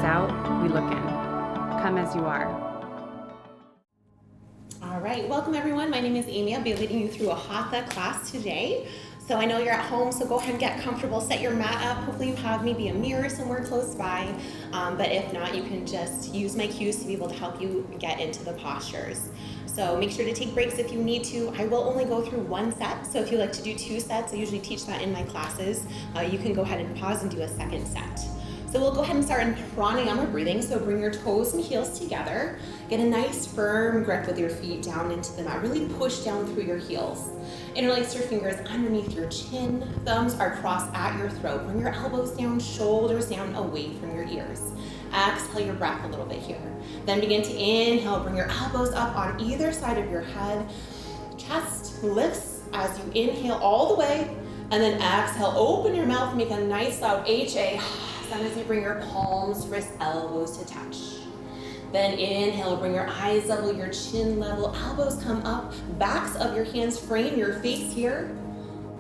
out, we look in. Come as you are. All right, welcome everyone. My name is Aimee. I'll be leading you through a Hatha class today. So I know you're at home, so go ahead and get comfortable, set your mat up. Hopefully you have maybe a mirror somewhere close by, but if not, you can just use my cues to be able to help you get into the postures. So make sure to take breaks if you need to. I will only go through one set, so if you like to do 2 sets, I usually teach that in my classes. You can go ahead and pause and do a second set. So we'll go ahead and start in pranayama breathing. So bring your toes and heels together. Get a nice firm grip with your feet down into the mat. Really push down through your heels. Interlace your fingers underneath your chin. Thumbs are crossed at your throat. Bring your elbows down, shoulders down, away from your ears. Exhale your breath a little bit here. Then begin to inhale. Bring your elbows up on either side of your head. Chest lifts as you inhale all the way. And then exhale, open your mouth, make a nice loud HA. Then as you bring your palms, wrists, elbows to touch. Then inhale, bring your eyes level, your chin level, elbows come up, backs of your hands frame your face here.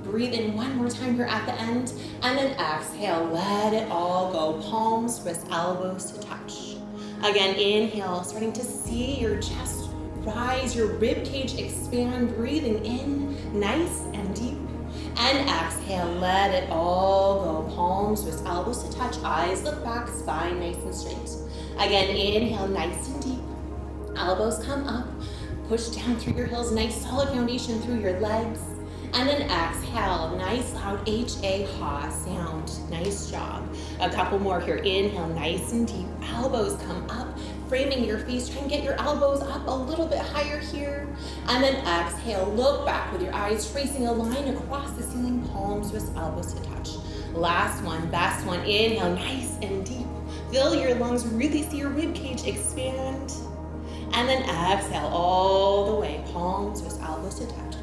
Breathe in one more time here at the end, and then exhale, let it all go. Palms, wrists, elbows to touch. Again, inhale, starting to see your chest rise, your rib cage expand, breathing in nice and deep. And exhale, let it all go. Palms, wrists, elbows to touch, eyes look back, spine nice and straight. Again, inhale, nice and deep. Elbows come up, push down through your heels, nice solid foundation through your legs. And then exhale, nice loud H-A-ha sound. Nice job. A couple more here. Inhale, nice and deep. Elbows come up, framing your face. Try and get your elbows up a little bit higher here. And then exhale, look back with your eyes tracing a line across the ceiling, palms, wrists, elbows to touch. Last one, best one. Inhale, nice and deep. Fill your lungs, really see your rib cage expand. And then exhale all the way, palms, wrists, elbows to touch.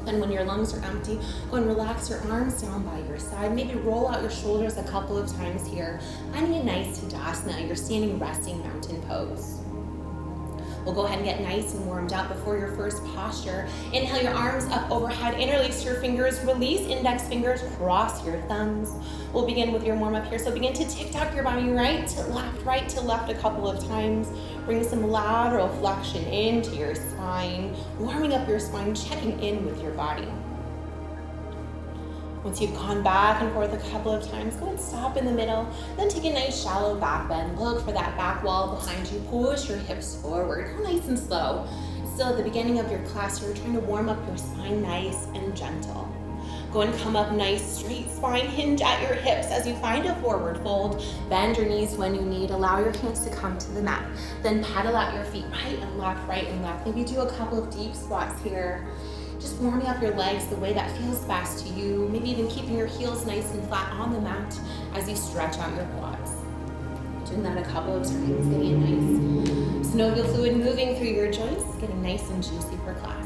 And when your lungs are empty, go and relax your arms down by your side. Maybe roll out your shoulders a couple of times here. Finding a nice Tadasana, your standing resting mountain pose. We'll go ahead and get nice and warmed up before your first posture. Inhale your arms up overhead, interlace your fingers, release index fingers, cross your thumbs. We'll begin with your warm up here. So begin to tick-tock your body right to left a couple of times. Bring some lateral flexion into your spine, warming up your spine, checking in with your body. Once you've gone back and forth a couple of times, go and stop in the middle. Then take a nice shallow back bend. Look for that back wall behind you. Push your hips forward. Go nice and slow. Still at the beginning of your class, you're trying to warm up your spine nice and gentle. Go and come up nice, straight spine. Hinge at your hips as you find a forward fold. Bend your knees when you need. Allow your hands to come to the mat. Then pedal out your feet right and left, right and left. Maybe do a couple of deep squats here. Just warming up your legs the way that feels best to you. Maybe even keeping your heels nice and flat on the mat as you stretch out your quads. Doing that a couple of times, getting it nice. Synovial fluid moving through your joints, getting nice and juicy for class.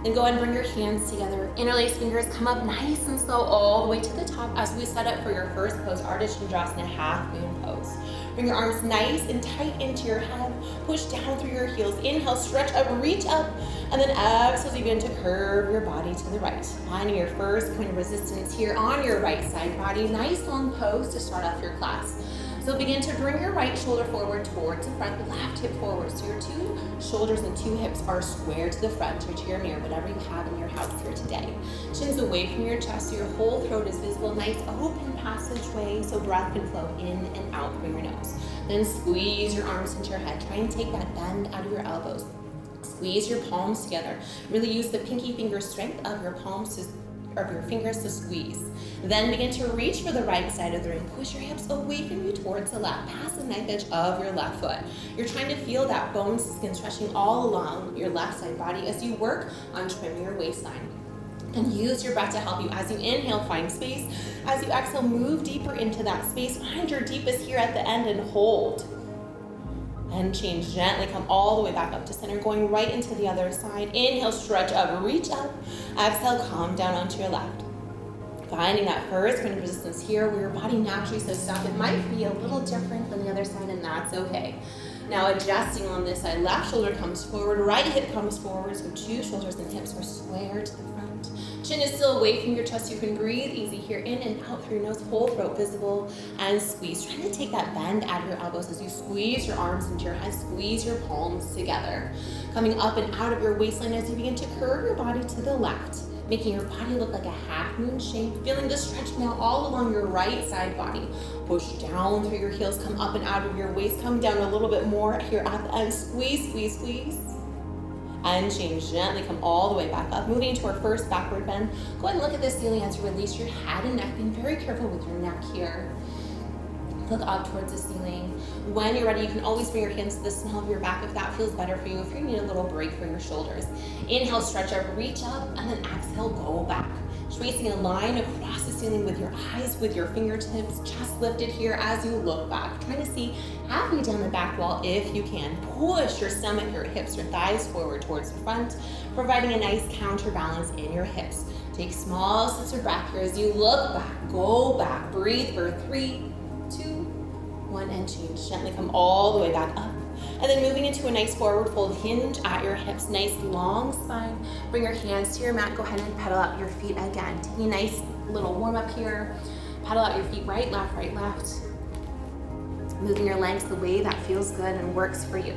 Then go ahead and bring your hands together. Interlace fingers, come up nice and slow all the way to the top as we set up for your first pose, Ardha Chandrasana, half moon pose. Bring your arms nice and tight into your head. Push down through your heels. Inhale, stretch up, reach up. And then exhale, you begin to curve your body to the right. Finding your first point of resistance here on your right side body. Nice long pose to start off your class. So begin to bring your right shoulder forward towards the front, left hip forward. So your 2 shoulders and 2 hips are square to the front or to your mirror, whatever you have in your house here today. Chin's away from your chest so your whole throat is visible. Nice open passageway so breath can flow in and out through your nose. Then squeeze your arms into your head. Try and take that bend out of your elbows. Squeeze your palms together. Really use the pinky finger strength of your fingers to squeeze. Then begin to reach for the right side of the ring. Push your hips away from you towards the left, past the knife edge of your left foot. You're trying to feel that bone to skin stretching all along your left side body as you work on trimming your waistline. And use your breath to help you. As you inhale, find space. As you exhale, move deeper into that space. Find your deepest here at the end and hold. And change gently, come all the way back up to center, going right into the other side. Inhale, stretch up, reach up. Exhale, calm down onto your left. Finding that first point of resistance here where your body naturally says stop. It might be a little different than the other side, and that's okay. Now adjusting on this side, left shoulder comes forward, right hip comes forward, so 2 shoulders and hips are square to the front. Chin is still away from your chest. You can breathe easy here, in and out through your nose, whole throat visible, and squeeze. Trying to take that bend out of your elbows as you squeeze your arms into your hands, squeeze your palms together. Coming up and out of your waistline as you begin to curve your body to the left, making your body look like a half moon shape. Feeling the stretch now all along your right side body. Push down through your heels, come up and out of your waist, come down a little bit more here at the end. Squeeze, squeeze, squeeze. And change, gently come all the way back up. Moving into our first backward bend. Go ahead and look at the ceiling as you release your head and neck. Being very careful with your neck here. Look up towards the ceiling. When you're ready, you can always bring your hands to the small of your back if that feels better for you, if you need a little break for your shoulders. Inhale, stretch up, reach up, and then exhale, go back. Tracing a line across the ceiling with your eyes, with your fingertips, chest lifted here as you look back. Trying to see halfway down the back wall if you can. Push your stomach, your hips, your thighs forward towards the front, providing a nice counterbalance in your hips. Take small sips of breath here as you look back, go back, breathe for 3, 2, 1, and change. Gently come all the way back up. And then moving into a nice forward fold, hinge at your hips, nice long spine. Bring your hands to your mat, go ahead and pedal out your feet again. Taking a nice little warm up here. Pedal out your feet, right, left, right, left. Moving your legs the way that feels good and works for you.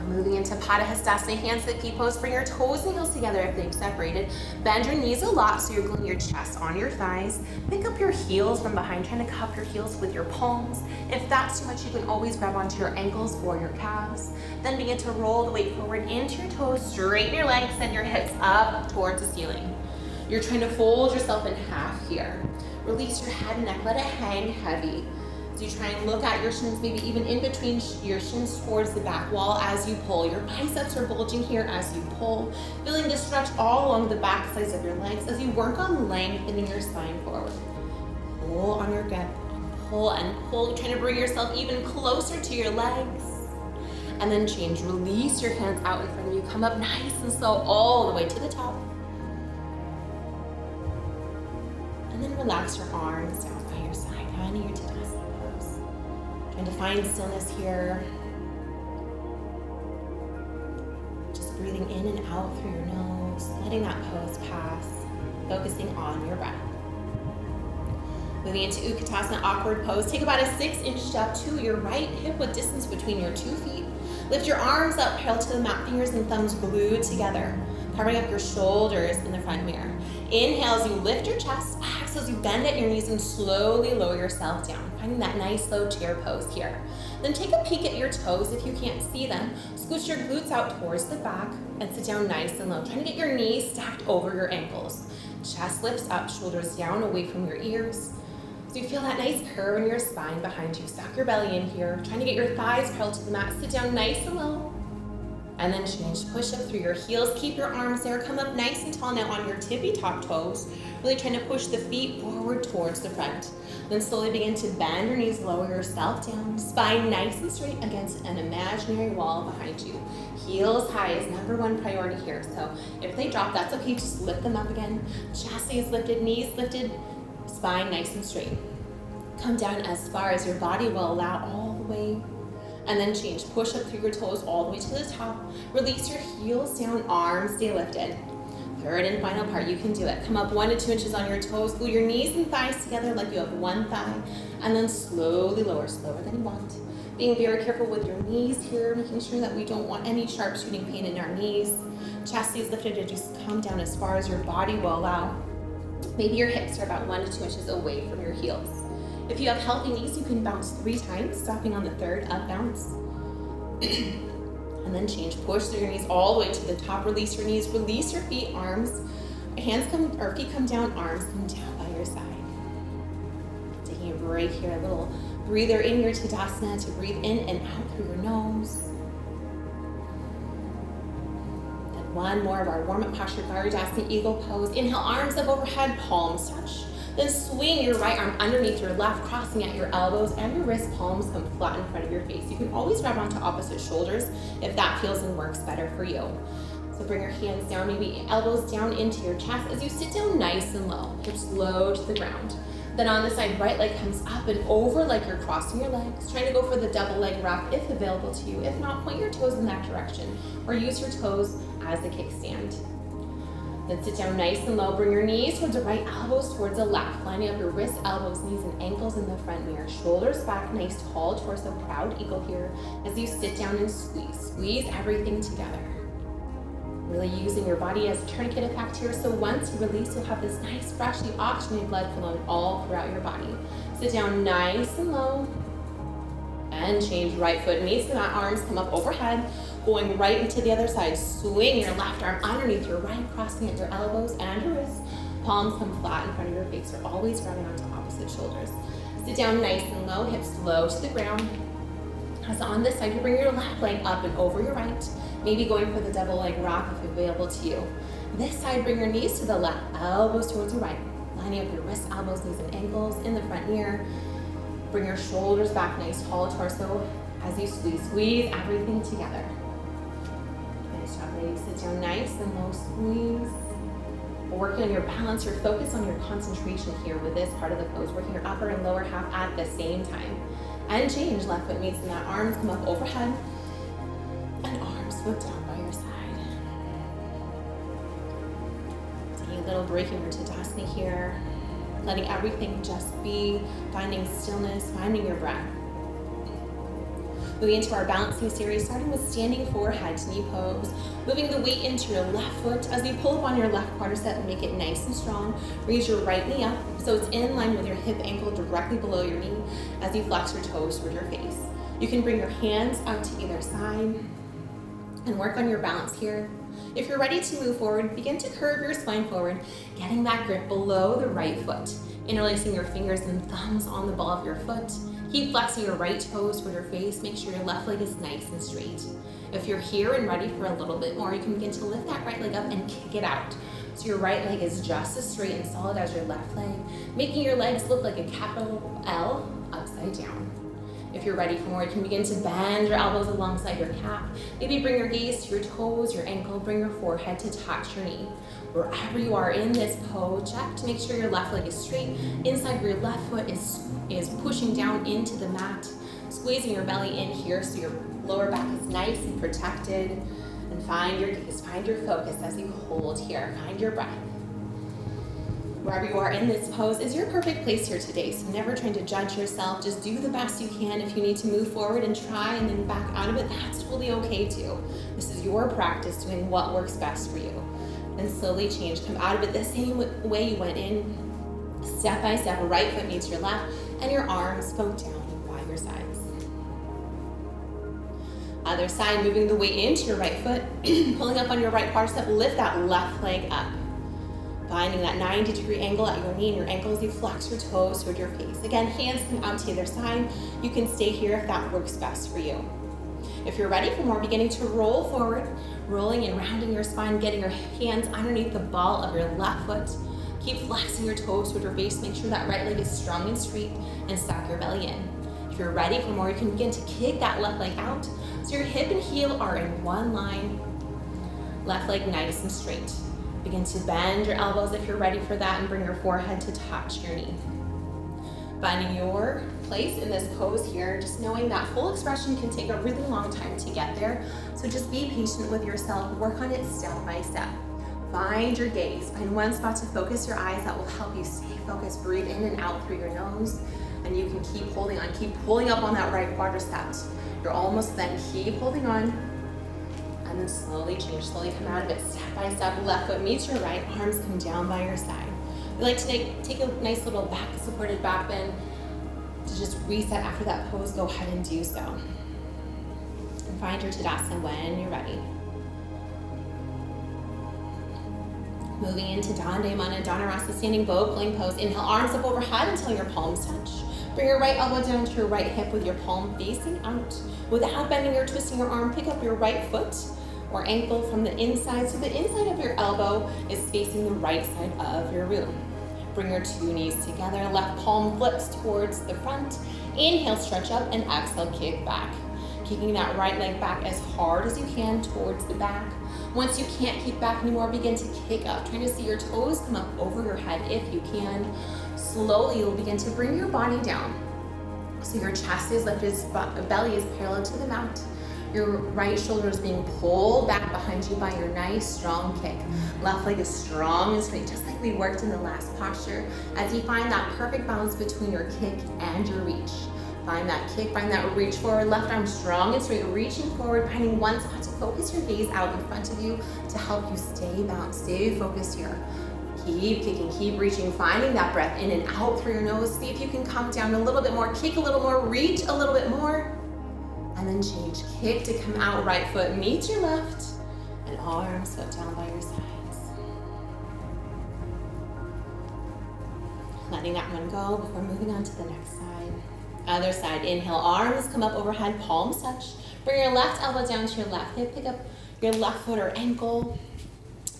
Moving into Padahastasana, hands to feet pose. Bring your toes and heels together if they've separated. Bend your knees a lot so you're gluing your chest on your thighs. Pick up your heels from behind, trying to cup your heels with your palms. If that's too much, you can always grab onto your ankles or your calves. Then begin to roll the weight forward into your toes, straighten your legs, send your hips up towards the ceiling. You're trying to fold yourself in half here. Release your head and neck, let it hang heavy. So you try and look at your shins, maybe even in between your shins towards the back wall as you pull. Your biceps are bulging here as you pull. Feeling the stretch all along the back sides of your legs as you work on lengthening your spine forward. Pull on your grip, pull and pull. Trying to bring yourself even closer to your legs. And then change, release your hands out in front of you. Come up nice and slow all the way to the top. And then relax your arms down by your side, finding your Tadasana. Trying to find stillness here. Just breathing in and out through your nose, letting that pose pass, focusing on your breath. Moving into Utkatasana, awkward pose. Take about a 6-inch step to your right hip with distance between your 2 feet. Lift your arms up, parallel to the mat, fingers and thumbs glued together, covering up your shoulders in the front mirror. Inhale as you lift your chest, exhale as you bend at your knees and slowly lower yourself down, finding that nice low chair pose here. Then take a peek at your toes if you can't see them. Scooch your glutes out towards the back and sit down nice and low, trying to get your knees stacked over your ankles. Chest lifts up, shoulders down away from your ears. So you feel that nice curve in your spine behind you. Suck your belly in here, trying to get your thighs parallel to the mat. Sit down nice and low. And then change, push up through your heels. Keep your arms there. Come up nice and tall now on your tippy top toes. Really trying to push the feet forward towards the front. Then slowly begin to bend your knees, lower yourself down. Spine nice and straight against an imaginary wall behind you. Heels high is #1 priority here. So if they drop, that's okay. Just lift them up again. Chest is lifted, knees lifted. Spine nice and straight. Come down as far as your body will allow, all the way. And then change, push up through your toes all the way to the top. Release your heels down, arms stay lifted. Third and final part, you can do it. Come up 1 to 2 inches on your toes. Glue your knees and thighs together like you have one thigh. And then slowly lower, slower than you want. Being very careful with your knees here, making sure that we don't want any sharp shooting pain in our knees. Chest stays lifted to just come down as far as your body will allow. Maybe your hips are about 1 to 2 inches away from your heels. If you have healthy knees, you can bounce 3 times, stopping on the third up bounce. And then change, push through your knees all the way to the top. Release your knees, release your feet, arms, feet come down, arms come down by your side. Taking a break here, a little breather in your Tadasana to breathe in and out through your nose. Then one more of our warm-up posture, Garudasana, eagle pose. Inhale, arms up overhead, palms touch. Then swing your right arm underneath your left, crossing at your elbows, and your wrist palms come flat in front of your face. You can always grab onto opposite shoulders if that feels and works better for you. So bring your hands down, maybe elbows down into your chest as you sit down nice and low, hips low to the ground. Then on the side, right leg comes up and over like you're crossing your legs, trying to go for the double leg wrap if available to you. If not, point your toes in that direction or use your toes as the kickstand. Then sit down nice and low. Bring your knees towards the right, elbows towards the left. Lining up your wrists, elbows, knees, and ankles in the front mirror. Shoulders back, nice tall torso, proud eagle here as you sit down and squeeze. Squeeze everything together. Really using your body as a tourniquet effect here. So once you release, you'll have this nice, freshly oxygenated blood flowing all throughout your body. Sit down nice and low. And change. Right foot meets the mat, arms come up overhead. Going right into the other side. Swing your left arm underneath your right, crossing at your elbows and your wrists. Palms come flat in front of your face. You're always running onto opposite shoulders. Sit down nice and low, hips low to the ground. As on this side, you bring your left leg up and over your right. Maybe going for the double leg wrap if available to you. This side, bring your knees to the left, elbows towards your right. Lining up your wrists, elbows, knees, and ankles in the front mirror. Bring your shoulders back, nice tall torso as you squeeze. Squeeze everything together. Nice job, ladies. Sit down nice and low, squeeze. We're working on your balance, your focus on your concentration here with this part of the pose. Working your upper and lower half at the same time. And change. Left foot meets the mat, arms come up overhead. And arms flip down by your side. Taking a little break in your Tadasana here. Letting everything just be, finding stillness, finding your breath. Moving into our balancing series, starting with standing forward, head to knee pose. Moving the weight into your left foot as you pull up on your left quadricep and make it nice and strong. Raise your right knee up so it's in line with your hip ankle directly below your knee as you flex your toes toward your face. You can bring your hands out to either side and work on your balance here. If you're ready to move forward, begin to curve your spine forward, getting that grip below the right foot. Interlacing your fingers and thumbs on the ball of your foot. Keep flexing your right toes toward your face. Make sure your left leg is nice and straight. If you're here and ready for a little bit more, you can begin to lift that right leg up and kick it out. So your right leg is just as straight and solid as your left leg, making your legs look like a capital L upside down. If you're ready for more, you can begin to bend your elbows alongside your calf. Maybe bring your gaze to your toes, your ankle, bring your forehead to touch your knee. Wherever you are in this pose, check to make sure your left leg is straight. Inside your left foot is pushing down into the mat, squeezing your belly in here so your lower back is nice and protected. And find your gaze, find your focus as you hold here. Find your breath. Wherever you are in this pose is your perfect place here today. So never trying to judge yourself. Just do the best you can. If you need to move forward and try and then back out of it, that's totally okay too. This is your practice doing what works best for you. And slowly change. Come out of it the same way you went in. Step by step, right foot meets your left and your arms poke down by your sides. Other side, moving the weight into your right foot, pulling up on your right quadricep, lift that left leg up. Finding that 90-degree angle at your knee and your ankle as you flex your toes toward your face. Again, hands come out to either side. You can stay here if that works best for you. If you're ready for more, beginning to roll forward, rolling and rounding your spine, getting your hands underneath the ball of your left foot. Keep flexing your toes toward your face. Make sure that right leg is strong and straight and suck your belly in. If you're ready for more, you can begin to kick that left leg out so your hip and heel are in one line. Left leg nice and straight. Begin to bend your elbows if you're ready for that and bring your forehead to touch your knee. Finding your place in this pose here, just knowing that full expression can take a really long time to get there. So just be patient with yourself, work on it step by step. Find your gaze, find one spot to focus your eyes that will help you stay focused. Breathe in and out through your nose, and you can keep holding on, keep pulling up on that right quadricep. You're almost then, keep holding on. And then slowly change, slowly come out of it, step by step. Left foot meets your right, arms come down by your side. We like to take a nice little back supported back bend to just reset after that pose. Go ahead and do so. And find your Tadasana when you're ready. Moving into Dandayamana, Dhanurasana, standing bow plank pose. Inhale, arms up overhead until your palms touch. Bring your right elbow down to your right hip with your palm facing out. Without bending or twisting your arm, pick up your right foot or ankle from the inside so the inside of your elbow is facing the right side of your room. Bring your two knees together, left palm flips towards the front. Inhale, stretch up, and exhale, kick back. Kicking that right leg back as hard as you can towards the back. Once you can't kick back anymore, begin to kick up, trying to see your toes come up over your head if you can. Slowly, you'll begin to bring your body down. So your chest is lifted, belly is parallel to the mat. Your right shoulder is being pulled back behind you by your nice strong kick. Left leg is strong and straight, just like we worked in the last posture. As you find that perfect balance between your kick and your reach. Find that kick, find that reach forward, left arm strong and straight, reaching forward, finding one spot to focus your gaze out in front of you to help you stay balanced, stay focused here. Keep kicking, keep reaching, finding that breath in and out through your nose. See if you can come down a little bit more, kick a little more, reach a little bit more, and then change. Kick to come out, right foot meets your left, and arms foot down by your sides. Letting that one go before moving on to the next side. Other side, inhale, arms come up overhead, palms touch. Bring your left elbow down to your left hip, pick up your left foot or ankle.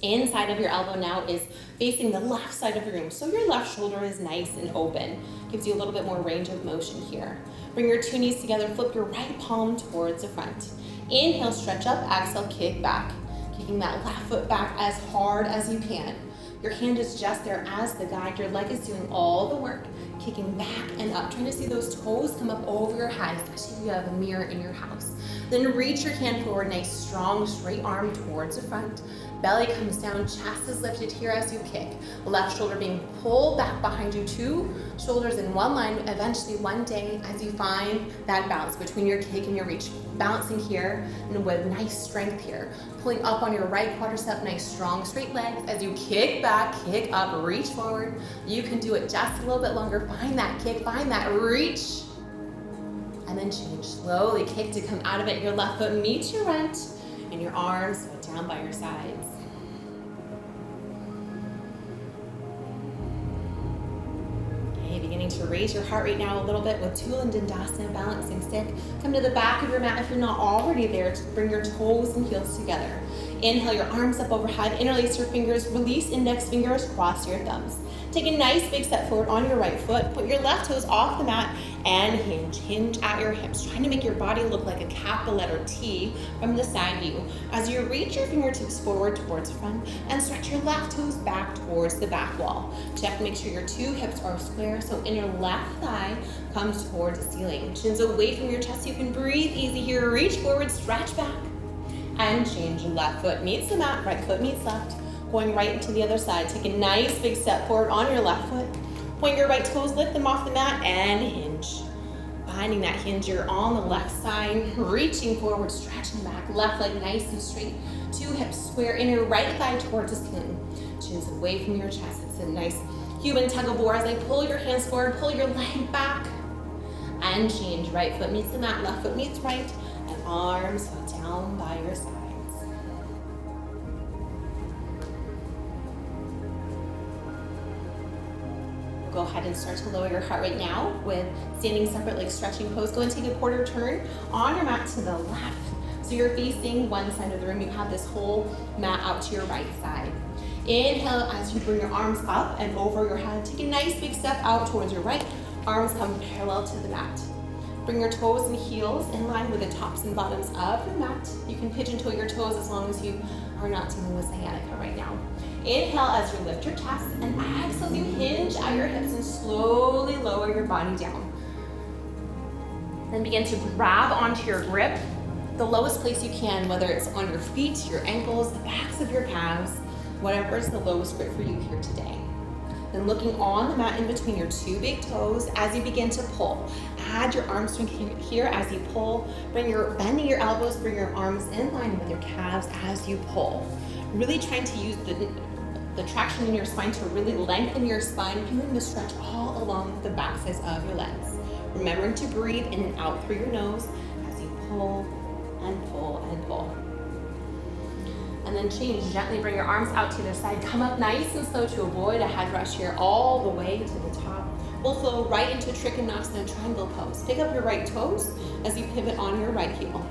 Inside of your elbow now is facing the left side of your room. So your left shoulder is nice and open. Gives you a little bit more range of motion here. Bring your two knees together, flip your right palm towards the front. Inhale, stretch up, exhale, kick back. Kicking that left foot back as hard as you can. Your hand is just there as the guide. Your leg is doing all the work. Kicking back and up, trying to see those toes come up over your head, especially if you have a mirror in your house. Then reach your hand forward, nice, strong, straight arm towards the front. Belly comes down, chest is lifted here as you kick. Left shoulder being pulled back behind you, two shoulders in one line. Eventually one day, as you find that balance between your kick and your reach, balancing here and with nice strength here. Pulling up on your right quadricep, nice, strong, straight legs. As you kick back, kick up, reach forward. You can do it just a little bit longer. Find that kick, find that reach. And then change slowly, kick to come out of it. Your left foot meets your right, and your arms go down by your sides. Okay, beginning to raise your heart rate now a little bit with Tula and Dandasana, balancing stick. Come to the back of your mat if you're not already there to bring your toes and heels together. Inhale, your arms up overhead, interlace your fingers, release index fingers, cross your thumbs. Take a nice big step forward on your right foot, put your left toes off the mat, and hinge at your hips, trying to make your body look like a capital letter T from the side view. As you reach your fingertips forward towards the front and stretch your left toes back towards the back wall. Check to make sure your two hips are square, so inner left thigh comes towards the ceiling. Chins away from your chest, you can breathe easy here. Reach forward, stretch back, and change. Left foot meets the mat, right foot meets left. Going right into the other side. Take a nice big step forward on your left foot. Point your right toes, lift them off the mat, and hinge. Finding that hinge, you're on the left side, reaching forward, stretching back, left leg nice and straight. Two hips square, inner right thigh towards the ceiling. Chins away from your chest. It's a nice human tug of war as I pull your hands forward, pull your leg back, and change. Right foot meets the mat, left foot meets right, and arms go down by your sides. Go ahead and start to lower your heart rate now with standing separate leg stretching pose. Go and take a quarter turn on your mat to the left. So you're facing one side of the room. You have this whole mat out to your right side. Inhale as you bring your arms up and over your head. Take a nice big step out towards your right. Arms come parallel to the mat. Bring your toes and heels in line with the tops and bottoms of your mat. You can pigeon toe your toes as long as you are not dealing with sciatica right now. Inhale as you lift your chest, and exhale as you hinge at your hips and slowly lower your body down. Then begin to grab onto your grip, the lowest place you can, whether it's on your feet, your ankles, the backs of your calves, whatever is the lowest grip for you here today. Then looking on the mat in between your two big toes as you begin to pull. Add your arm strength here as you pull. Bending your elbows, bring your arms in line with your calves as you pull. Really trying to use the traction in your spine to really lengthen your spine, feeling the stretch all along the back sides of your legs. Remembering to breathe in and out through your nose as you pull and pull and pull. And then change, gently bring your arms out to the side. Come up nice and slow to avoid a head rush here all the way to the top. We'll flow right into Trikonasana triangle pose. Pick up your right toes as you pivot on your right heel.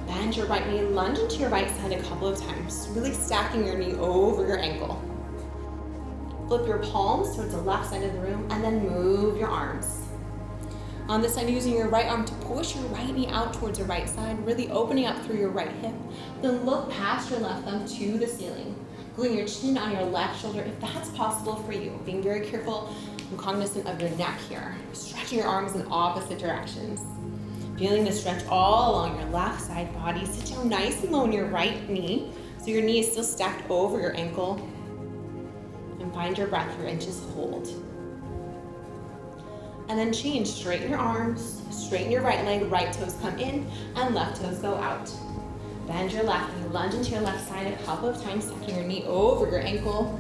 Bend your right knee, lunge into your right side a couple of times, really stacking your knee over your ankle. Flip your palms towards the left side of the room and then move your arms. On this side, using your right arm to push your right knee out towards your right side, really opening up through your right hip. Then look past your left thumb to the ceiling. Gluing your chin on your left shoulder if that's possible for you. Being very careful I'm cognizant of your neck here. Stretching your arms in opposite directions. Feeling the stretch all along your left side body. Sit down nice and low on your right knee, so your knee is still stacked over your ankle. And find your breath here and just hold. And then change, straighten your arms, straighten your right leg, right toes come in, and left toes go out. Bend your left knee, lunge into your left side a couple of times, tucking your knee over your ankle.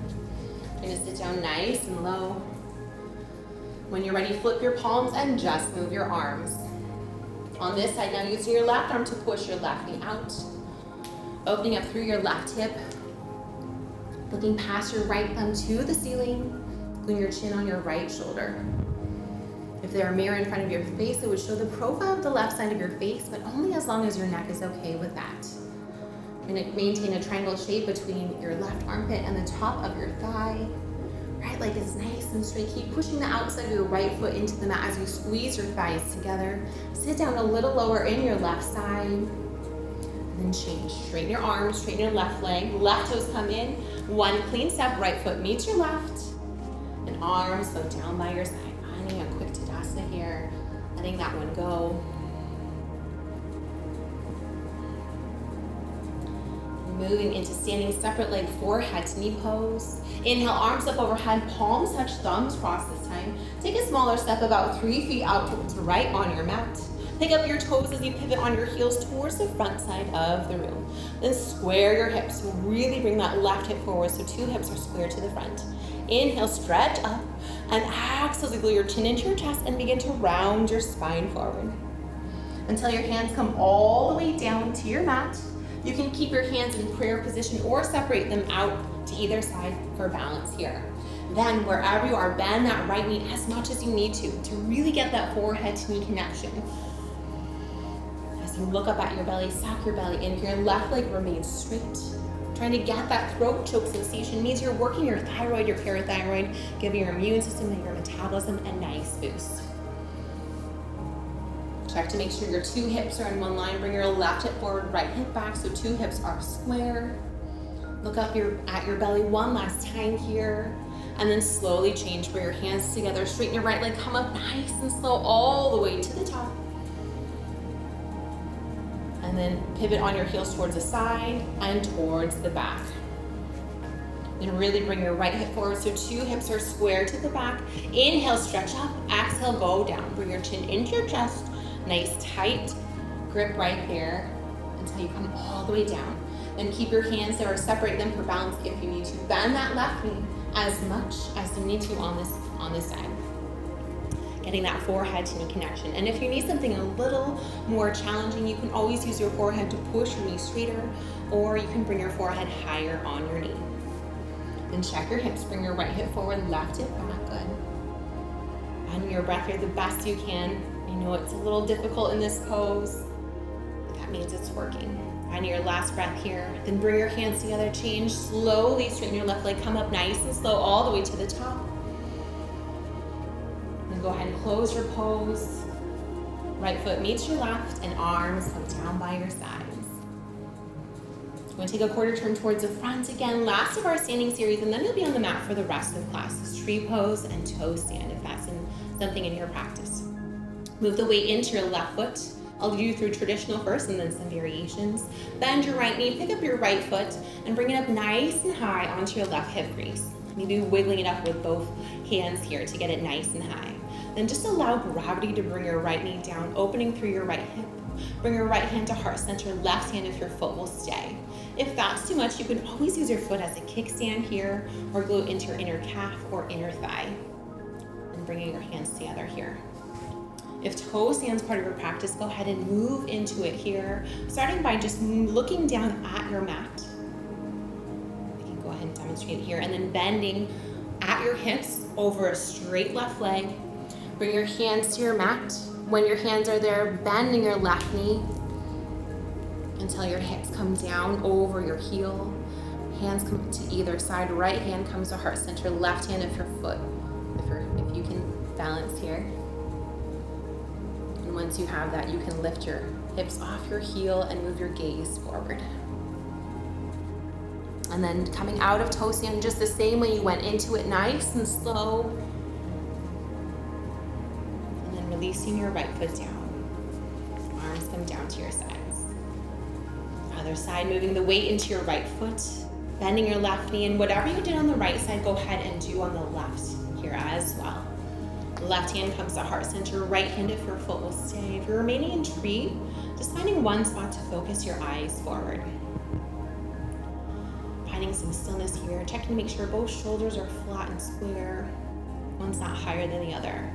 You're gonna sit down nice and low. When you're ready, flip your palms and just move your arms. On this side now, using your left arm to push your left knee out. Opening up through your left hip. Looking past your right thumb to the ceiling. Putting your chin on your right shoulder. If there were a mirror in front of your face, it would show the profile of the left side of your face, but only as long as your neck is okay with that. You're gonna maintain a triangle shape between your left armpit and the top of your thigh. Right leg is nice and straight. Keep pushing the outside of your right foot into the mat as you squeeze your thighs together. Sit down a little lower in your left side. And then change. Straighten your arms, straighten your left leg. Left toes come in. One clean step, right foot meets your left. And arms go down by your side. Finding a quick Tadasana here. Letting that one go. Moving into standing separate leg, forehead to knee pose. Inhale, arms up overhead, palms touch, thumbs cross this time. Take a smaller step about 3 feet out to right on your mat. Pick up your toes as you pivot on your heels towards the front side of the room. Then square your hips. Really bring that left hip forward so 2 hips are square to the front. Inhale, stretch up, and exhale, wiggle your chin into your chest and begin to round your spine forward. Until your hands come all the way down to your mat. You can keep your hands in prayer position or separate them out to either side for balance here. Then wherever you are, bend that right knee as much as you need to really get that forehead to knee connection. As you look up at your belly, suck your belly in. Your left leg remains straight. Trying to get that throat choke sensation means you're working your thyroid, your parathyroid, giving your immune system and your metabolism a nice boost. Check to make sure your 2 hips are in one line. Bring your left hip forward, right hip back, so 2 hips are square. Look up at your belly one last time here. And then slowly change, bring your hands together, straighten your right leg, come up nice and slow all the way to the top. And then pivot on your heels towards the side and towards the back. Then really bring your right hip forward so 2 hips are square to the back. Inhale, stretch up, exhale, go down. Bring your chin into your chest. Nice tight grip right there until you come all the way down. Then keep your hands there or separate them for balance if you need to. Bend that left knee as much as you need to on this side. Getting that forehead to knee connection. And if you need something a little more challenging, you can always use your forehead to push your knee straighter, or you can bring your forehead higher on your knee. Then check your hips, bring your right hip forward, left hip back, good. And your breath here the best you can. I know it's a little difficult in this pose, but that means it's working. Find your last breath here. Then bring your hands together, change, slowly straighten your left leg, come up nice and slow all the way to the top. Then go ahead and close your pose. Right foot meets your left and arms come down by your sides. We're going to take a quarter turn towards the front again. Last of our standing series, and then you'll be on the mat for the rest of the class. This tree pose and toe stand if that's something in your practice. Move the weight into your left foot. I'll do you through traditional first and then some variations. Bend your right knee, pick up your right foot, and bring it up nice and high onto your left hip crease. Maybe wiggling it up with both hands here to get it nice and high. Then just allow gravity to bring your right knee down, opening through your right hip. Bring your right hand to heart center, left hand if your foot will stay. If that's too much, you can always use your foot as a kickstand here, or go into your inner calf or inner thigh. And bringing your hands together here. If toe stands part of your practice, go ahead and move into it here, starting by just looking down at your mat. You can go ahead and demonstrate here, and then bending at your hips over a straight left leg. Bring your hands to your mat. When your hands are there, bending your left knee until your hips come down over your heel. Hands come to either side. Right hand comes to heart center. Left hand if your foot, if you can balance here. And once you have that, you can lift your hips off your heel and move your gaze forward. And then coming out of toe stand just the same way you went into it, nice and slow. releasing your right foot down. Arms come down to your sides. Other side, moving the weight into your right foot, bending your left knee, and whatever you did on the right side, go ahead and do on the left here as well. Left hand comes to heart center, right hand if your foot will stay. If you're remaining in tree, just finding one spot to focus your eyes forward. Finding some stillness here, checking to make sure both shoulders are flat and square. One's not higher than the other.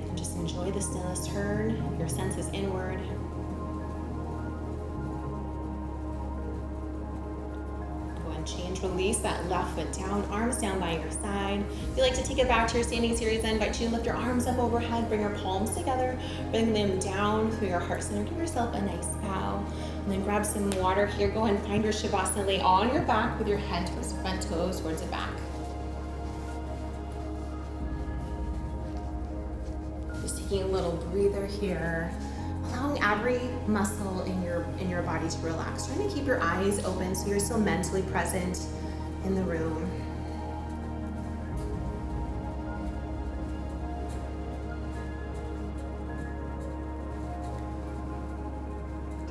And just enjoy the stillness. Turn your senses inward. Change, release that left foot down, arms down by your side. If you like to take it back to your standing series, I invite you to lift your arms up overhead, bring your palms together, bring them down through your heart center. Give yourself a nice bow, and then grab some water here. Go ahead and find your Shavasana. Lay on your back with your head towards the front, toes towards the back. Just taking a little breather here. Allowing every muscle in your body to relax. Trying to keep your eyes open so you're still mentally present in the room.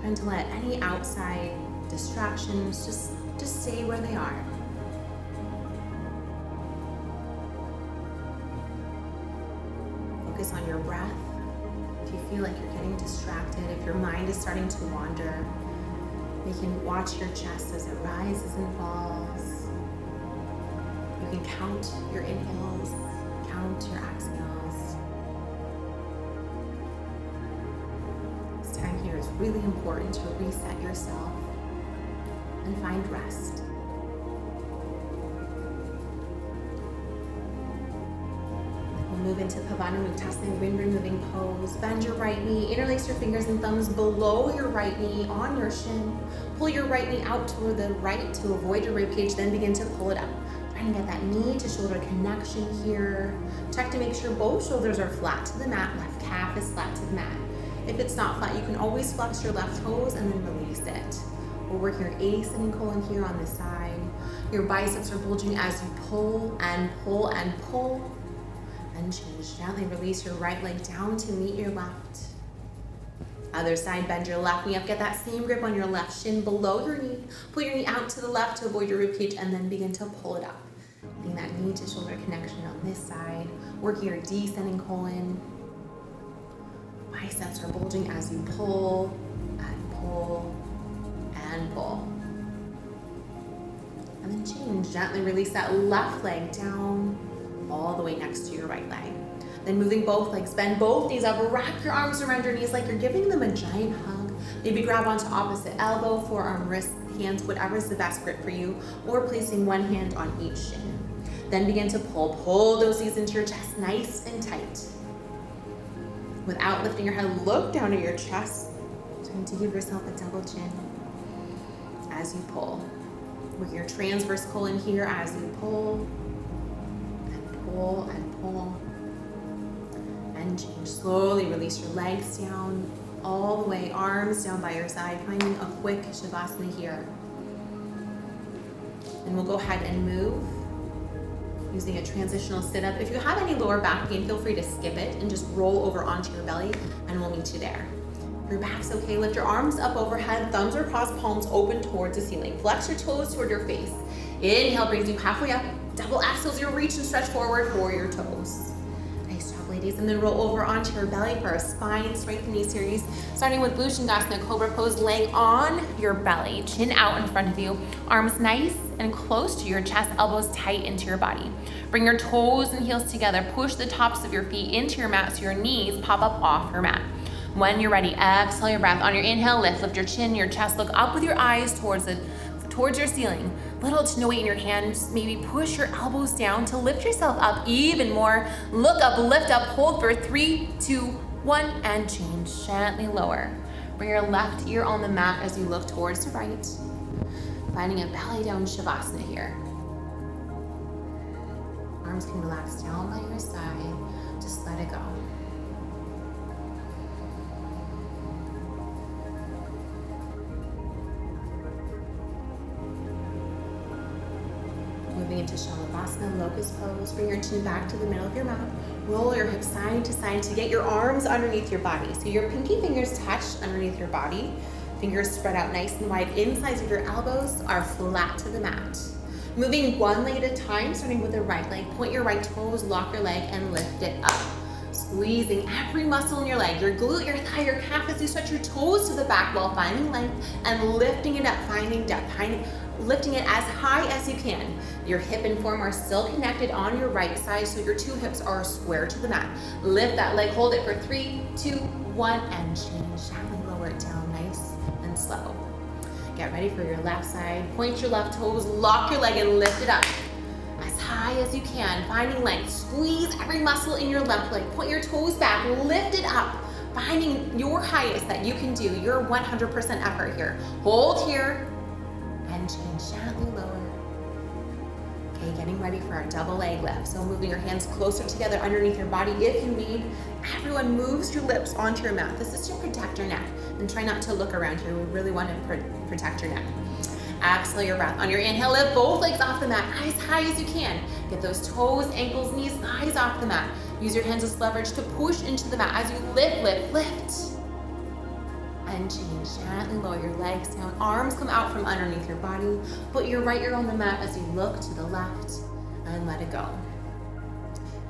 Trying to let any outside distractions just stay where they are. Focus on your breath. If you feel like you're getting distracted, if your mind is starting to wander, you can watch your chest as it rises and falls. You can count your inhales, count your exhales. This time here is really important to reset yourself and find rest. Move into Pavanamuktasana, wind removing pose. Bend your right knee, interlace your fingers and thumbs below your right knee on your shin. Pull your right knee out toward the right to avoid your ribcage, then begin to pull it up. Trying to get that knee to shoulder connection here. Check to make sure both shoulders are flat to the mat, left calf is flat to the mat. If it's not flat, you can always flex your left toes and then release it. We're working your ascending colon here on this side. Your biceps are bulging as you pull and pull and pull. And change. Gently release your right leg down to meet your left. Other side, bend your left knee up. Get that same grip on your left shin below your knee. Pull your knee out to the left to avoid your ribcage and then begin to pull it up. Getting that knee to shoulder connection on this side. Working your descending colon. Biceps are bulging as you pull and pull and pull. And then change. Gently release that left leg down all the way next to your right leg. Then moving both legs, bend both knees up, wrap your arms around your knees like you're giving them a giant hug. Maybe grab onto opposite elbow, forearm, wrist, hands, whatever is the best grip for you, or placing one hand on each shin. Then begin to pull those knees into your chest nice and tight. Without lifting your head, look down at your chest, trying to give yourself a double chin as you pull. With your transverse colon here as you pull, and pull, and change. Slowly release your legs down, all the way, arms down by your side, finding a quick Shavasana here. And we'll go ahead and move using a transitional sit-up. If you have any lower back pain, feel free to skip it and just roll over onto your belly, and we'll meet you there. If your back's okay, lift your arms up overhead, thumbs or crossed palms open towards the ceiling. Flex your toes toward your face. Inhale brings you halfway up. Double exhales, you'll reach and stretch forward for your toes. Nice job, ladies. And then roll over onto your belly for a spine strengthening series, starting with Bhushandasana, Cobra Pose, laying on your belly, chin out in front of you, arms nice and close to your chest, elbows tight into your body. Bring your toes and heels together. Push the tops of your feet into your mat so your knees pop up off your mat. When you're ready, exhale your breath. On your inhale, lift your chin, your chest, look up with your eyes towards your ceiling. Little to no weight in your hands. Maybe push your elbows down to lift yourself up even more. Look up, lift up, hold for 3, 2, 1, and change. Gently lower. Bring your left ear on the mat as you look towards the right. Finding a belly down Shavasana here. Arms can relax down by your side. Just let it go. Moving into Shalabhasana, locust pose. Bring your chin back to the middle of your mat. Roll your hips side to side to get your arms underneath your body. So your pinky fingers touch underneath your body. Fingers spread out nice and wide. Insides of your elbows are flat to the mat. Moving one leg at a time, starting with the right leg. Point your right toes, lock your leg, and lift it up. Squeezing every muscle in your leg, your glute, your thigh, your calf, as you stretch your toes to the back while finding length and lifting it up, finding depth, lifting it as high as you can. Your hip and form are still connected on your right side, so your two hips are square to the mat. Lift that leg, hold it for 3, 2, 1, and change. Gently lower it down, nice and slow. Get ready for your left side. Point your left toes, lock your leg, and lift it up as high as you can, finding length. Squeeze every muscle in your left leg. Point your toes back, lift it up, finding your highest that you can do, your 100% effort here. Hold here, and change gently lower. Okay, getting ready for our double leg lift. So moving your hands closer together underneath your body if you need. Everyone moves your lips onto your mat. This is to protect your neck. And try not to look around here. We really want to protect your neck. Exhale your breath. On your inhale, lift both legs off the mat as high as you can. Get those toes, ankles, knees, thighs off the mat. Use your hands as leverage to push into the mat as you lift, lift, lift. And change. Gently lower your legs down. Arms come out from underneath your body. Put your right ear on the mat as you look to the left and let it go.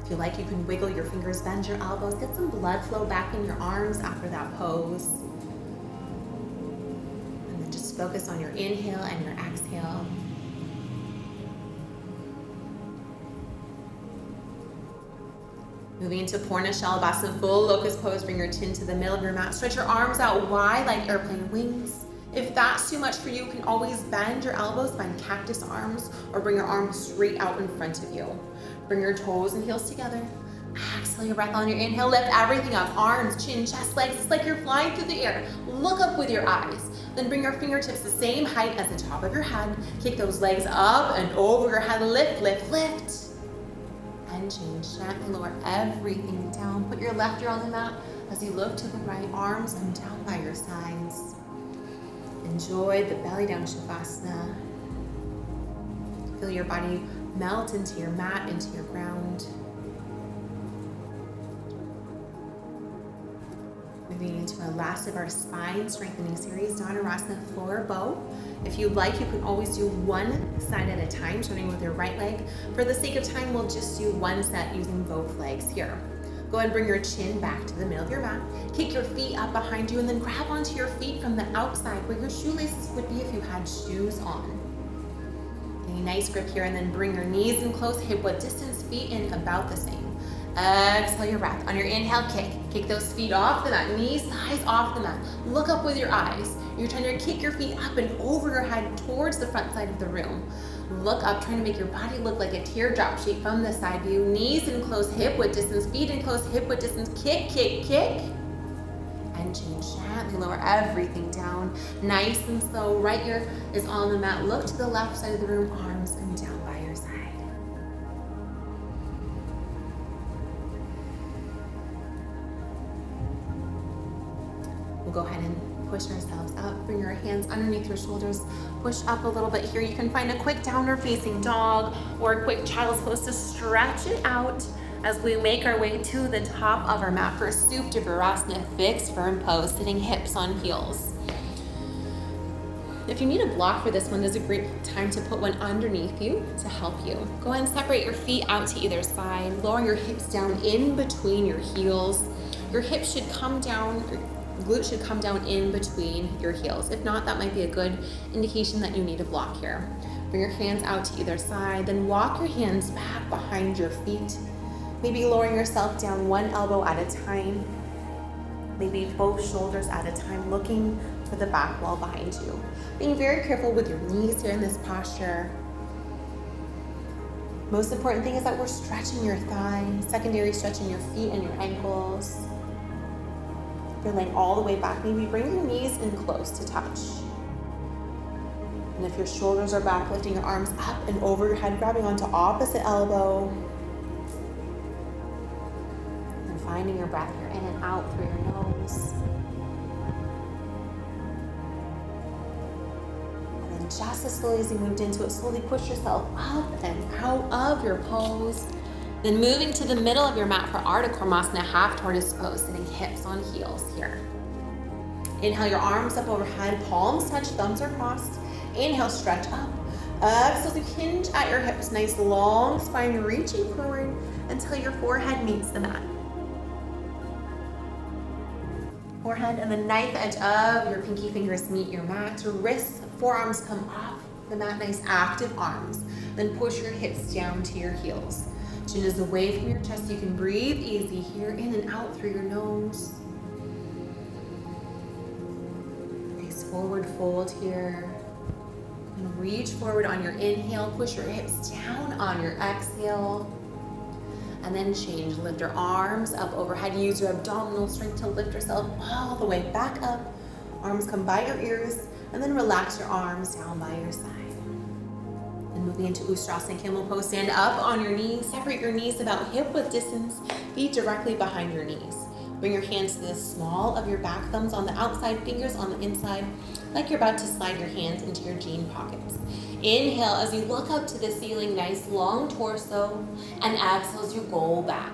If you like, you can wiggle your fingers, bend your elbows, get some blood flow back in your arms after that pose. And then just focus on your inhale and your exhale. Moving into Purna Shalabhasana, full locust pose. Bring your chin to the middle of your mat. Stretch your arms out wide like airplane wings. If that's too much for you, you can always bend your elbows, find cactus arms, or bring your arms straight out in front of you. Bring your toes and heels together. Exhale your breath on your inhale. Lift everything up. Arms, chin, chest, legs. It's like you're flying through the air. Look up with your eyes. Then bring your fingertips the same height as the top of your head. Kick those legs up and over your head. Lift, lift, lift. And change. Gently lower everything down. Put your left ear on the mat as you look to the right. Arms come down by your sides. Enjoy the belly down Shavasana. Feel your body melt into your mat, into your ground. Moving into a last of our spine strengthening series, Dhanurasana floor bow. If you'd like, you can always do one side at a time, starting with your right leg. For the sake of time, we'll just do one set using both legs here. Go ahead and bring your chin back to the middle of your mat. Kick your feet up behind you and then grab onto your feet from the outside where your shoelaces would be if you had shoes on. Getting a nice grip here, and then bring your knees in close, hip width distance, feet in about the same. Exhale your breath. On your inhale, kick. Kick those feet off the mat, knees, thighs off the mat. Look up with your eyes. You're trying to kick your feet up and over your head towards the front side of the room. Look up, trying to make your body look like a teardrop shape from the side view. Knees in close, hip width distance, feet in close, hip width distance. Kick, kick, kick. And change. Gently lower everything down. Nice and slow. Right ear is on the mat. Look to the left side of the room. Arms come down by your side. We'll go ahead and push ourselves up. Bring your hands underneath your shoulders. Push up a little bit here. You can find a quick downward facing dog or a quick child's pose to stretch it out as we make our way to the top of our mat for Supta Virasana, fixed firm pose, sitting hips on heels. If you need a block for this one, there's a great time to put one underneath you to help you. Go ahead and separate your feet out to either side. Lower your hips down in between your heels. Your hips should come down, glute should come down in between your heels. If not, that might be a good indication that you need a block here. Bring your hands out to either side, then walk your hands back behind your feet. Maybe lowering yourself down one elbow at a time. Maybe both shoulders at a time, looking for the back wall behind you. Being very careful with your knees here in this posture. Most important thing is that we're stretching your thighs, secondary stretching your feet and your ankles. If you're laying all the way back, maybe bring your knees in close to touch. And if your shoulders are back, lifting your arms up and over your head, grabbing onto opposite elbow. And finding your breath here in and out through your nose. And then just as slowly as you moved into it, slowly push yourself up and out of your pose. Then moving to the middle of your mat for Ardha Karmasana, half tortoise pose, sitting hips on heels here. Inhale your arms up overhead, palms touch, thumbs are crossed. Inhale, stretch up. Exhale to hinge at your hips, nice long spine, reaching forward until your forehead meets the mat. Forehead and the knife edge of your pinky fingers meet your mat. Wrists, forearms come off the mat, nice active arms. Then push your hips down to your heels. Chin is away from your chest. You can breathe easy here, in and out through your nose. Nice forward fold here. And reach forward on your inhale. Push your hips down on your exhale. And then change. Lift your arms up overhead. Use your abdominal strength to lift yourself all the way back up. Arms come by your ears. And then relax your arms down by your side. And moving into Ustrasana Camel Pose, stand up on your knees. Separate your knees about hip width distance. Feet directly behind your knees. Bring your hands to the small of your back, thumbs on the outside, fingers on the inside, like you're about to slide your hands into your jean pockets. Inhale as you look up to the ceiling, nice long torso, and exhale as you go back.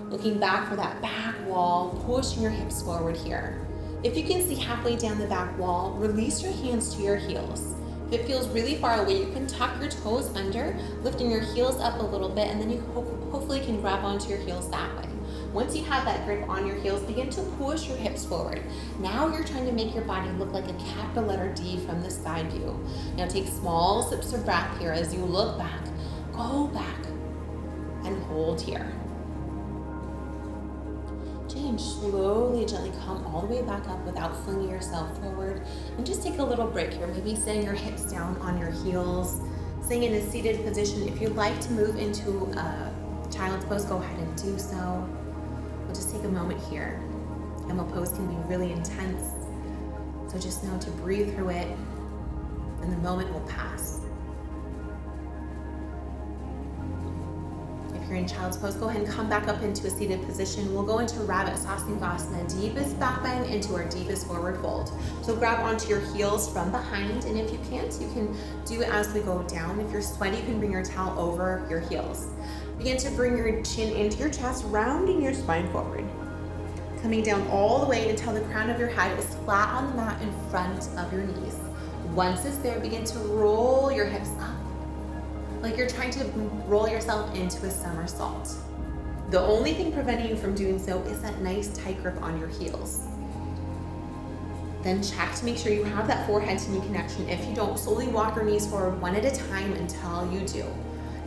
Looking back for that back wall, pushing your hips forward here. If you can see halfway down the back wall, release your hands to your heels. If it feels really far away, you can tuck your toes under, lifting your heels up a little bit, and then you hopefully can grab onto your heels that way. Once you have that grip on your heels, begin to push your hips forward. Now you're trying to make your body look like a capital letter D from the side view. Now take small sips of breath here as you look back, go back, and hold here. Change, slowly, gently come all the way back up without flinging yourself forward. And just take a little break here, maybe setting your hips down on your heels, staying in a seated position. If you'd like to move into child's pose, go ahead and do so. We'll just take a moment here. Camel pose can be really intense, so just know to breathe through it, and the moment will pass. If you're in child's pose, go ahead and come back up into a seated position. We'll go into Rabbit Sasana, deepest back bend into our deepest forward fold. So grab onto your heels from behind, and if you can't, you can do it as we go down. If you're sweaty, you can bring your towel over your heels. Begin to bring your chin into your chest, rounding your spine forward. Coming down all the way until the crown of your head is flat on the mat in front of your knees. Once it's there, begin to roll your hips up, like you're trying to roll yourself into a somersault. The only thing preventing you from doing so is that nice tight grip on your heels. Then check to make sure you have that forehead to knee connection. If you don't, slowly walk your knees forward one at a time until you do.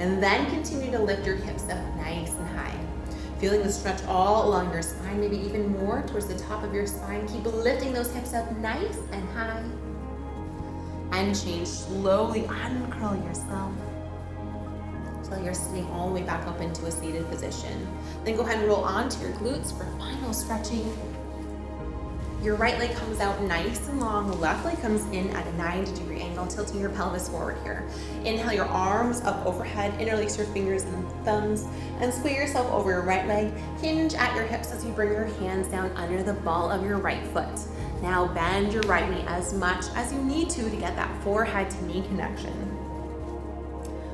And then continue to lift your hips up nice and high. Feeling the stretch all along your spine, maybe even more towards the top of your spine. Keep lifting those hips up nice and high. And change, slowly uncurl yourself until you're sitting all the way back up into a seated position. Then go ahead and roll onto your glutes for final stretching. Your right leg comes out nice and long, the left leg comes in at a 90-degree angle, tilting your pelvis forward here. Inhale your arms up overhead, interlace your fingers and thumbs, and sway yourself over your right leg. Hinge at your hips as you bring your hands down under the ball of your right foot. Now bend your right knee as much as you need to get that forehead to knee connection.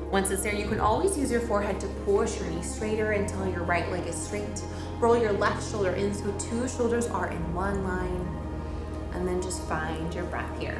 Once it's there, you can always use your forehead to push your knee straighter until your right leg is straight. Roll your left shoulder in so two shoulders are in one line. And then just find your breath here.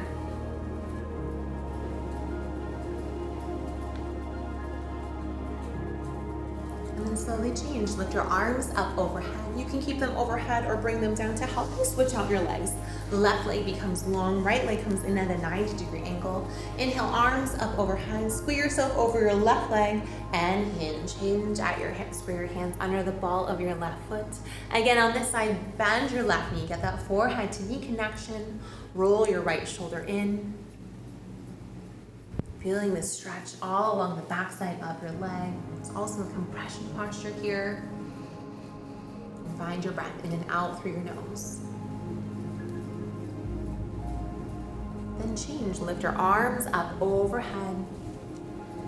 And then slowly change. Lift your arms up overhead. You can keep them overhead or bring them down to help you switch out your legs. Left leg becomes long, right leg comes in at a 90-degree angle. Inhale, arms up overhead. Squeeze yourself over your left leg and hinge. Hinge at your hips. Bring your hands under the ball of your left foot. Again, on this side, bend your left knee. Get that forehead to knee connection. Roll your right shoulder in. Feeling the stretch all along the backside of your leg. It's also a compression posture here. And find your breath in and out through your nose. Then change. Lift your arms up overhead.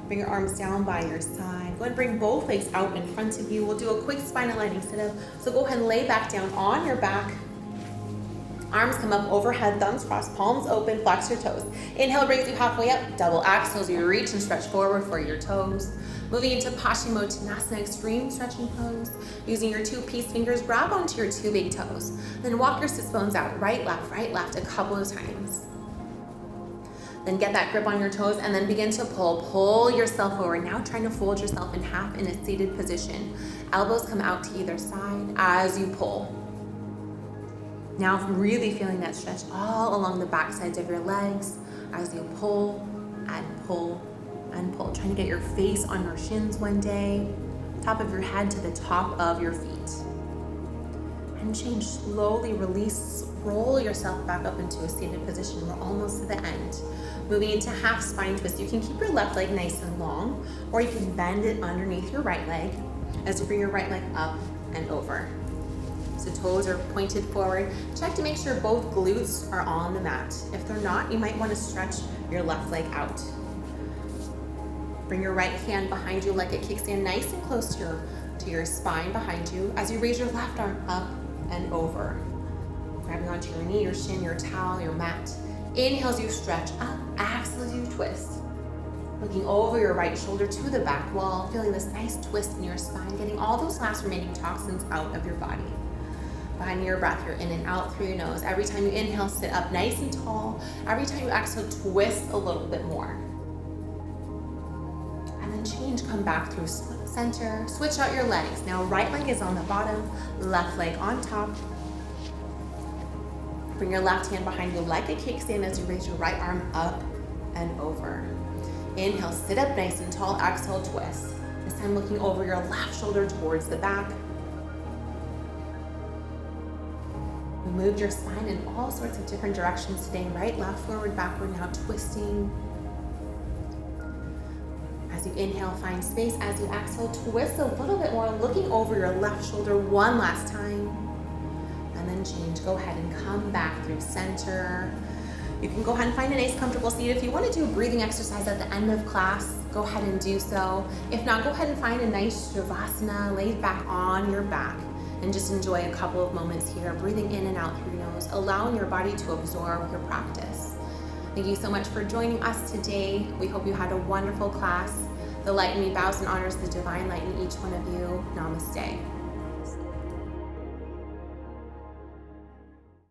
Bring your arms down by your side. Go ahead and bring both legs out in front of you. We'll do a quick spine aligning sit-up. So go ahead and lay back down on your back. Arms come up overhead, thumbs crossed, palms open, flex your toes. Inhale brings you halfway up, double exhales, you reach and stretch forward for your toes. Moving into Paschimottanasana, extreme stretching pose. Using your 2 peace fingers, grab onto your 2 big toes. Then walk your sits bones out, right, left, a couple of times. Then get that grip on your toes and then begin to pull yourself forward. Now trying to fold yourself in half in a seated position. Elbows come out to either side as you pull. Now really feeling that stretch all along the back sides of your legs as you pull and pull and pull. Trying to get your face on your shins one day, top of your head to the top of your feet. And change, slowly release, roll yourself back up into a seated position. We're almost to the end. Moving into half spine twist. You can keep your left leg nice and long, or you can bend it underneath your right leg as you bring your right leg up and over. So toes are pointed forward. Check to make sure both glutes are on the mat. If they're not, you might want to stretch your left leg out. Bring your right hand behind you like a kickstand, nice and close to your spine behind you as you raise your left arm up and over. Grabbing onto your knee, your shin, your towel, your mat. Inhale as you stretch up, exhale as you twist. Looking over your right shoulder to the back wall, feeling this nice twist in your spine, getting all those last remaining toxins out of your body. Behind your breath, you're in and out through your nose. Every time you inhale, sit up nice and tall. Every time you exhale, twist a little bit more. And then change, come back through center. Switch out your legs. Now right leg is on the bottom, left leg on top. Bring your left hand behind you like a kickstand as you raise your right arm up and over. Inhale, sit up nice and tall. Exhale, twist. This time looking over your left shoulder towards the back. We moved your spine in all sorts of different directions today. Right, left, forward, backward, now twisting. As you inhale, find space. As you exhale, twist a little bit more, looking over your left shoulder one last time. And then change. Go ahead and come back through center. You can go ahead and find a nice comfortable seat. If you want to do a breathing exercise at the end of class, go ahead and do so. If not, go ahead and find a nice Shavasana, laid back on your back, and just enjoy a couple of moments here, breathing in and out through your nose, allowing your body to absorb your practice. Thank you so much for joining us today. We hope you had a wonderful class. The light in me bows and honors the divine light in each one of you. Namaste.